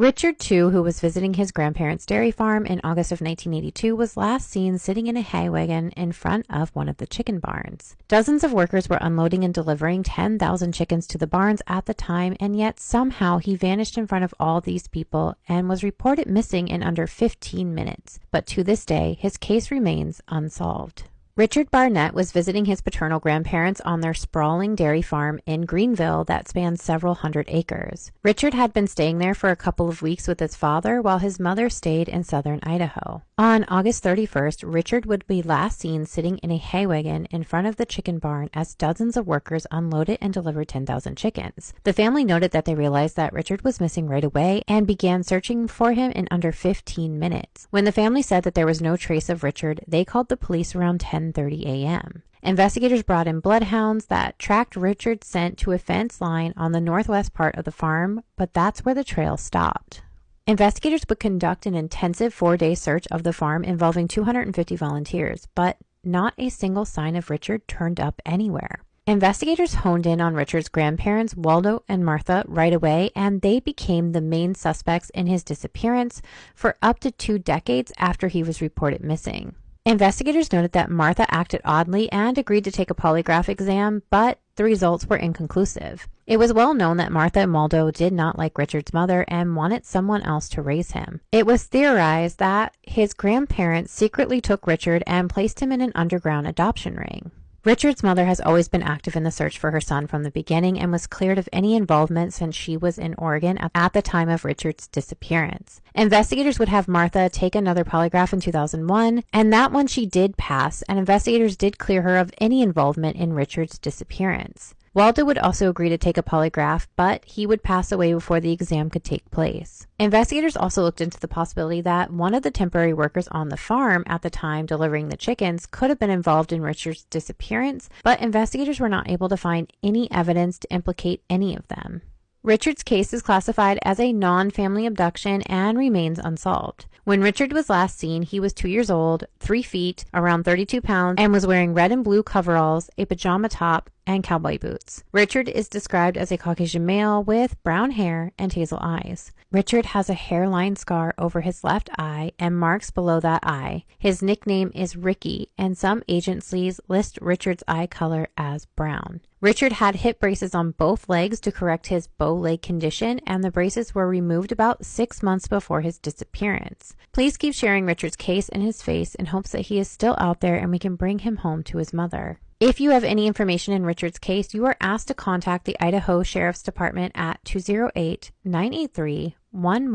Richard, too, who was visiting his grandparents' dairy farm in August of 1982, was last seen sitting in a hay wagon in front of one of the chicken barns. Dozens of workers were unloading and delivering 10,000 chickens to the barns at the time, and yet somehow he vanished in front of all these people and was reported missing in under 15 minutes. But to this day, his case remains unsolved. Richard Barnett was visiting his paternal grandparents on their sprawling dairy farm in Greenville that spanned several hundred acres. Richard had been staying there for a couple of weeks with his father while his mother stayed in southern Idaho. On August 31st, Richard would be last seen sitting in a hay wagon in front of the chicken barn as dozens of workers unloaded and delivered 10,000 chickens. The family noted that they realized that Richard was missing right away and began searching for him in under 15 minutes. When the family said that there was no trace of Richard, they called the police around 10:30 a.m. Investigators brought in bloodhounds that tracked Richard's scent to a fence line on the northwest part of the farm, but that's where the trail stopped. Investigators would conduct an intensive 4-day search of the farm involving 250 volunteers, but not a single sign of Richard turned up anywhere. Investigators honed in on Richard's grandparents, Waldo and Martha, right away, and they became the main suspects in his disappearance for up to 2 decades after he was reported missing. Investigators noted that Martha acted oddly and agreed to take a polygraph exam, but the results were inconclusive. It was well known that Martha and Waldo did not like Richard's mother and wanted someone else to raise him. It was theorized that his grandparents secretly took Richard and placed him in an underground adoption ring. Richard's mother has always been active in the search for her son from the beginning and was cleared of any involvement since she was in Oregon at the time of Richard's disappearance. Investigators would have Martha take another polygraph in 2001, and that one she did pass, and investigators did clear her of any involvement in Richard's disappearance. Waldo would also agree to take a polygraph, but he would pass away before the exam could take place. Investigators also looked into the possibility that one of the temporary workers on the farm at the time delivering the chickens could have been involved in Richard's disappearance, but investigators were not able to find any evidence to implicate any of them. Richard's case is classified as a non-family abduction and remains unsolved. When Richard was last seen, he was 2 years old, 3 feet, around 32 pounds, and was wearing red and blue coveralls, a pajama top, and cowboy boots. Richard is described as a Caucasian male with brown hair and hazel eyes. Richard has a hairline scar over his left eye and marks below that eye. His nickname is Ricky, and some agencies list Richard's eye color as brown. Richard had hip braces on both legs to correct his bow leg condition, and the braces were removed about 6 months before his disappearance. Please keep sharing Richard's case and his face in hopes that he is still out there and we can bring him home to his mother. If you have any information in Richard's case, you are asked to contact the Idaho Sheriff's Department at 208-983-11